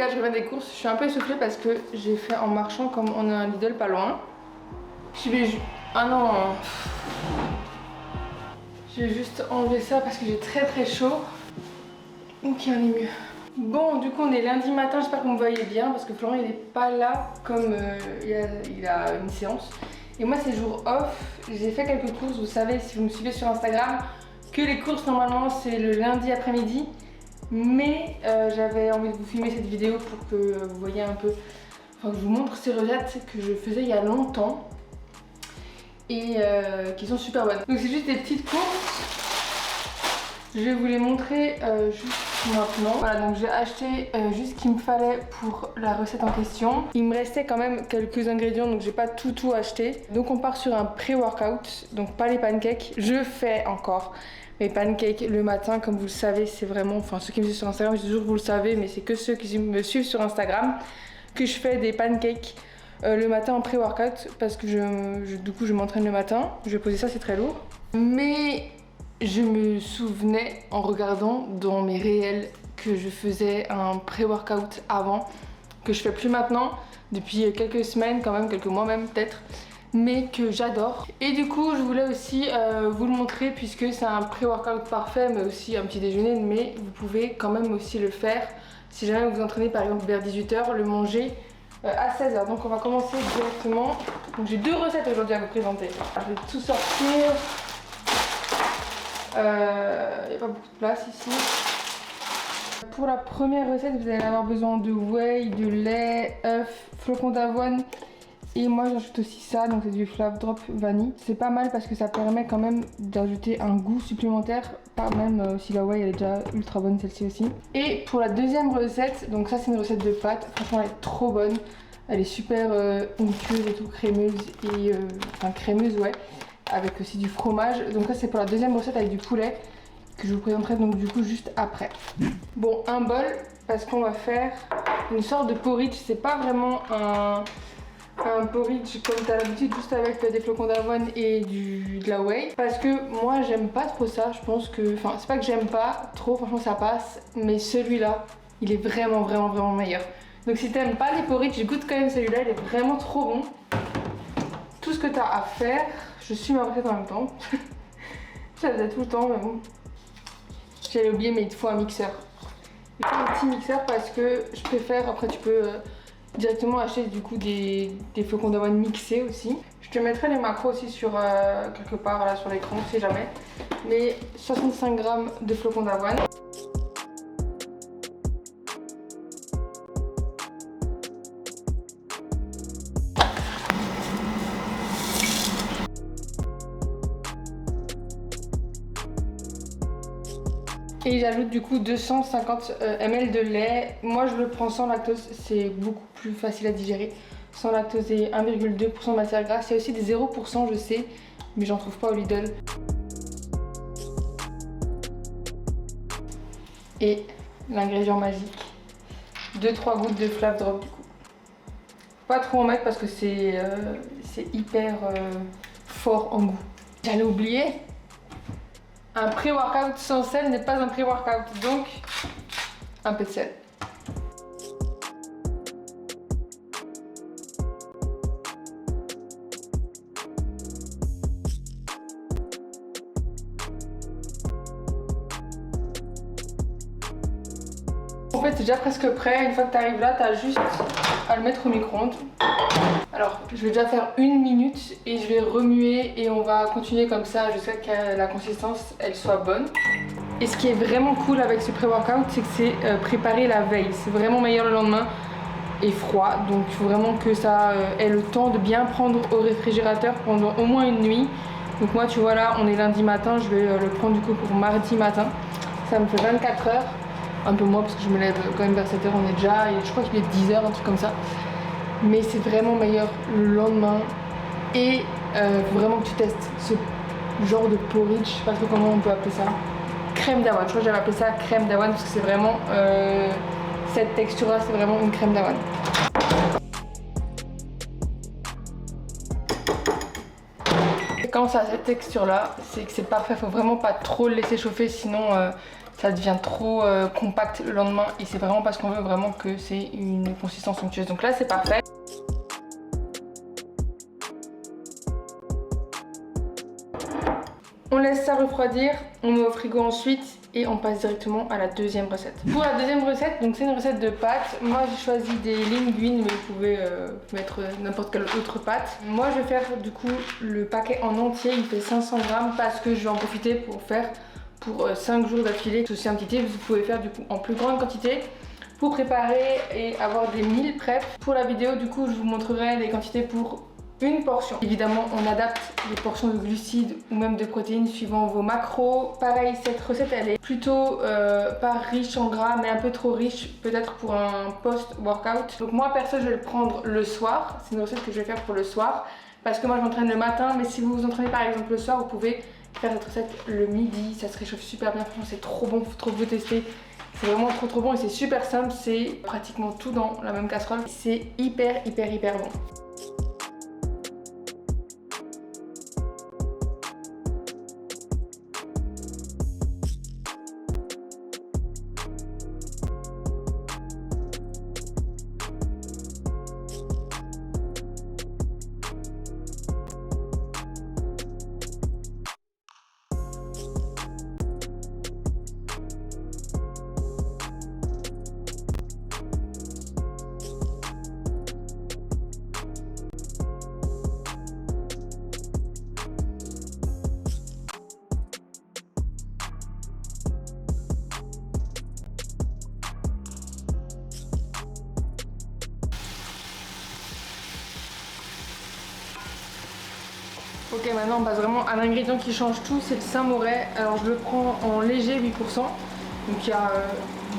gars, je reviens des courses. Je suis un peu essoufflée parce que j'ai fait en marchant comme on a un Lidl pas loin. Je vais juste... Ah non. Je vais juste enlever ça parce que j'ai très chaud. Ok, on est mieux. Bon, du coup on est lundi matin, j'espère que vous me voyez bien parce que Florent il n'est pas là comme il a une séance. Et moi c'est jour off, j'ai fait quelques courses, vous savez si vous me suivez sur Instagram que les courses normalement c'est le lundi après-midi. Mais j'avais envie de vous filmer cette vidéo pour que vous voyez un peu, enfin que je vous montre ces recettes que je faisais il y a longtemps et qui sont super bonnes. Donc c'est juste des petites courses, je vais vous les montrer juste maintenant. Voilà, donc j'ai acheté juste ce qu'il me fallait pour la recette en question. Il me restait quand même quelques ingrédients donc j'ai pas tout acheté. Donc on part sur un pré-workout, donc pas les pancakes. Je fais encore mes pancakes le matin, comme vous le savez, c'est vraiment, enfin ceux qui me suivent sur Instagram, je dis toujours que vous le savez, mais c'est que ceux qui me suivent sur Instagram que je fais des pancakes le matin en pré-workout parce que du coup je m'entraîne le matin. Je vais poser ça, c'est très lourd. Mais je me souvenais en regardant dans mes réels que je faisais un pré-workout avant, que je fais plus maintenant, depuis quelques semaines quand même, quelques mois même peut-être, mais que j'adore. Et du coup je voulais aussi vous le montrer puisque c'est un pré-workout parfait mais aussi un petit déjeuner, mais vous pouvez quand même aussi le faire si jamais vous vous entraînez par exemple vers 18 h, le manger à 16 h. Donc on va commencer directement. Donc j'ai deux recettes aujourd'hui à vous présenter. Je vais tout sortir. Il n'y a pas beaucoup de place ici. Pour la première recette, vous allez avoir besoin de whey, de lait, œufs, flocons d'avoine. Et moi j'ajoute aussi ça, donc c'est du Flav Drop vanille. C'est pas mal parce que ça permet quand même d'ajouter un goût supplémentaire. Pas même si la whey elle est déjà ultra bonne, celle-ci aussi. Et pour la deuxième recette, donc ça c'est une recette de pâtes. Franchement elle est trop bonne. Elle est super onctueuse et tout, crémeuse et... enfin crémeuse ouais. Avec aussi du fromage. Donc ça c'est pour la deuxième recette avec du poulet que je vous présenterai donc du coup juste après. Bon, un bol parce qu'on va faire une sorte de porridge. C'est pas vraiment un porridge comme t'as l'habitude, juste avec des flocons d'avoine et de la whey. Parce que moi j'aime pas trop ça. Je pense que, enfin c'est pas que j'aime pas trop, franchement ça passe. Mais celui-là, il est vraiment meilleur. Donc si t'aimes pas les porridge, goûte quand même celui-là, il est vraiment trop bon. Tout ce que t'as à faire, je suis ma recette en même temps. Je la faisais tout le temps, mais bon. J'avais oublié, mais il te faut un mixeur. Il faut un petit mixeur parce que je préfère, après tu peux directement acheter du coup des flocons d'avoine mixés aussi. Je te mettrai les macros aussi sur quelque part là sur l'écran, on sait jamais. Mais 65 g de flocons d'avoine. Et j'ajoute du coup 250 ml de lait. Moi je le prends sans lactose, c'est beaucoup plus facile à digérer. Sans lactose et 1,2% de matière grasse. Il y a aussi des 0% je sais, mais j'en trouve pas au Lidl. Et l'ingrédient magique, 2-3 gouttes de Flav Drop du coup. Pas trop en mettre parce que c'est hyper fort en goût. J'allais oublier. Un pré-workout sans sel n'est pas un pré-workout, donc un peu de sel. En fait c'est déjà presque prêt, une fois que tu arrives là, tu as juste à le mettre au micro-ondes. Alors je vais déjà faire 1 minute et je vais remuer et on va continuer comme ça jusqu'à ce que la consistance elle soit bonne. Et ce qui est vraiment cool avec ce pré-workout, c'est que c'est préparé la veille. C'est vraiment meilleur le lendemain et froid, donc il faut vraiment que ça ait le temps de bien prendre au réfrigérateur pendant au moins une nuit. Donc moi tu vois là on est lundi matin, je vais le prendre du coup pour mardi matin. Ça me fait 24 heures. Un peu moins parce que je me lève quand même vers 7 h, on est déjà, et je crois qu'il est 10 h, un truc comme ça. Mais c'est vraiment meilleur le lendemain. Et faut vraiment que tu testes ce genre de porridge, je sais pas trop comment on peut appeler ça. Crème d'avoine, je crois que j'avais appelé ça crème d'avoine parce que c'est vraiment, cette texture là c'est vraiment une crème d'avoine. Quand ça a cette texture là, c'est que c'est parfait, faut vraiment pas trop le laisser chauffer sinon ça devient trop compact le lendemain et c'est vraiment parce qu'on veut vraiment que c'est une consistance somptueuse. Donc là c'est parfait. On laisse ça refroidir, on met au frigo ensuite et on passe directement à la deuxième recette. Pour la deuxième recette, donc c'est une recette de pâtes. Moi j'ai choisi des linguines, mais vous pouvez mettre n'importe quelle autre pâte. Moi je vais faire du coup le paquet en entier, il fait 500 grammes parce que je vais en profiter pour faire pour 5 jours d'affilée. C'est aussi un petit tip, vous pouvez faire du coup en plus grande quantité pour préparer et avoir des meal prep. Pour la vidéo du coup je vous montrerai les quantités pour une portion. Évidemment on adapte les portions de glucides ou même de protéines suivant vos macros. Pareil, cette recette elle est plutôt pas riche en gras mais un peu trop riche peut-être pour un post-workout. Donc moi perso je vais le prendre le soir, c'est une recette que je vais faire pour le soir parce que moi je m'entraîne le matin, mais si vous vous entraînez par exemple le soir vous pouvez faire cette recette le midi, ça se réchauffe super bien, franchement c'est trop bon, faut trop vous tester. C'est vraiment trop bon et c'est super simple, c'est pratiquement tout dans la même casserole. C'est hyper bon. Ok, maintenant on passe vraiment à l'ingrédient qui change tout, c'est le Saint-Moré. Alors je le prends en léger 8%, donc il y a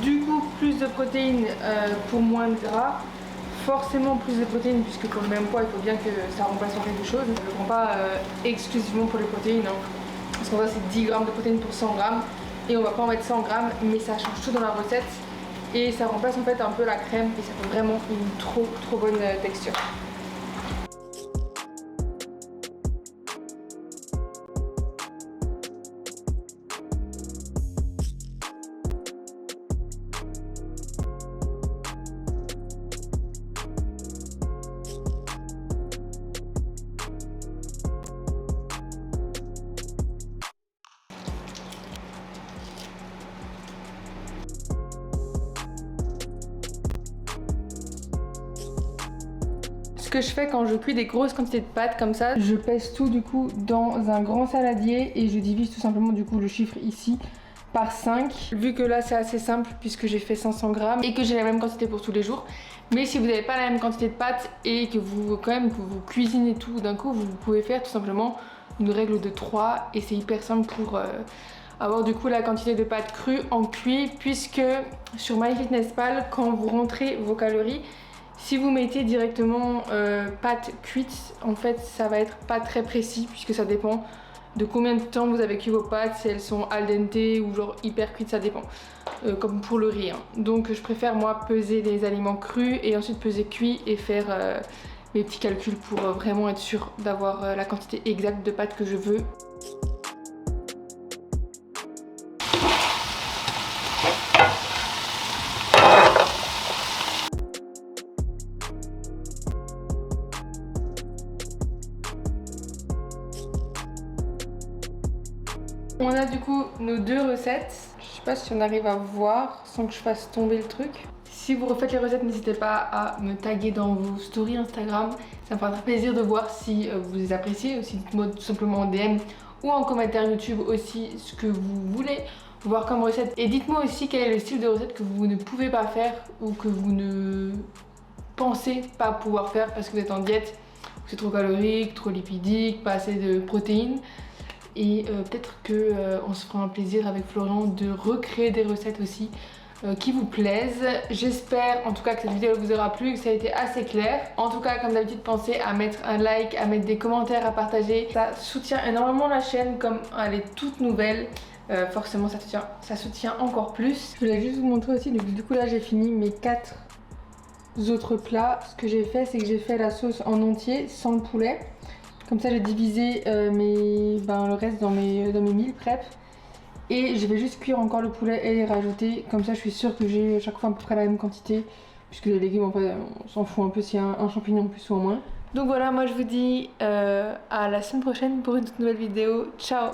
du coup plus de protéines pour moins de gras. Forcément plus de protéines puisque pour le même poids il faut bien que ça remplace quelque chose. Je ne le prends pas exclusivement pour les protéines, hein. Parce qu'en vrai c'est 10 grammes de protéines pour 100 grammes et on va pas en mettre 100 grammes, mais ça change tout dans la recette et ça remplace en fait un peu la crème et ça fait vraiment une trop bonne texture. Ce que je fais quand je cuis des grosses quantités de pâtes comme ça, je pèse tout du coup dans un grand saladier et je divise tout simplement du coup le chiffre ici par 5. Vu que là c'est assez simple puisque j'ai fait 500 grammes et que j'ai la même quantité pour tous les jours. Mais si vous n'avez pas la même quantité de pâtes et que vous vous cuisinez tout d'un coup, vous pouvez faire tout simplement une règle de 3 et c'est hyper simple pour avoir du coup la quantité de pâtes crues en cuit, puisque sur MyFitnessPal quand vous rentrez vos calories, si vous mettez directement pâtes cuites, en fait ça va être pas très précis puisque ça dépend de combien de temps vous avez cuit vos pâtes, si elles sont al dente ou genre hyper cuites, ça dépend, comme pour le riz, hein. Donc je préfère moi peser les aliments crus et ensuite peser cuits et faire mes petits calculs pour vraiment être sûr d'avoir la quantité exacte de pâtes que je veux. On a du coup nos deux recettes. Je sais pas si on arrive à voir sans que je fasse tomber le truc. Si vous refaites les recettes, n'hésitez pas à me taguer dans vos stories Instagram. Ça me fera plaisir de voir si vous les appréciez. Aussi dites-moi tout simplement en DM ou en commentaire YouTube aussi ce que vous voulez voir comme recette. Et dites-moi aussi quel est le style de recette que vous ne pouvez pas faire ou que vous ne pensez pas pouvoir faire parce que vous êtes en diète, que c'est trop calorique, trop lipidique, pas assez de protéines. Et peut-être qu'on se fera un plaisir avec Florian de recréer des recettes aussi qui vous plaisent. J'espère en tout cas que cette vidéo vous aura plu, que ça a été assez clair. En tout cas, comme d'habitude, pensez à mettre un like, à mettre des commentaires, à partager. Ça soutient énormément la chaîne, comme elle est toute nouvelle. Forcément ça soutient encore plus. Je voulais juste vous montrer aussi, donc, du coup là j'ai fini mes 4 autres plats. Ce que j'ai fait, c'est que j'ai fait la sauce en entier sans le poulet. Comme ça j'ai divisé le reste dans mes meal prep. Et je vais juste cuire encore le poulet et les rajouter. Comme ça, je suis sûre que j'ai chaque fois à peu près la même quantité. Puisque les légumes, en fait, on s'en fout un peu s'il y a un champignon en plus ou en moins. Donc voilà, moi je vous dis à la semaine prochaine pour une toute nouvelle vidéo. Ciao!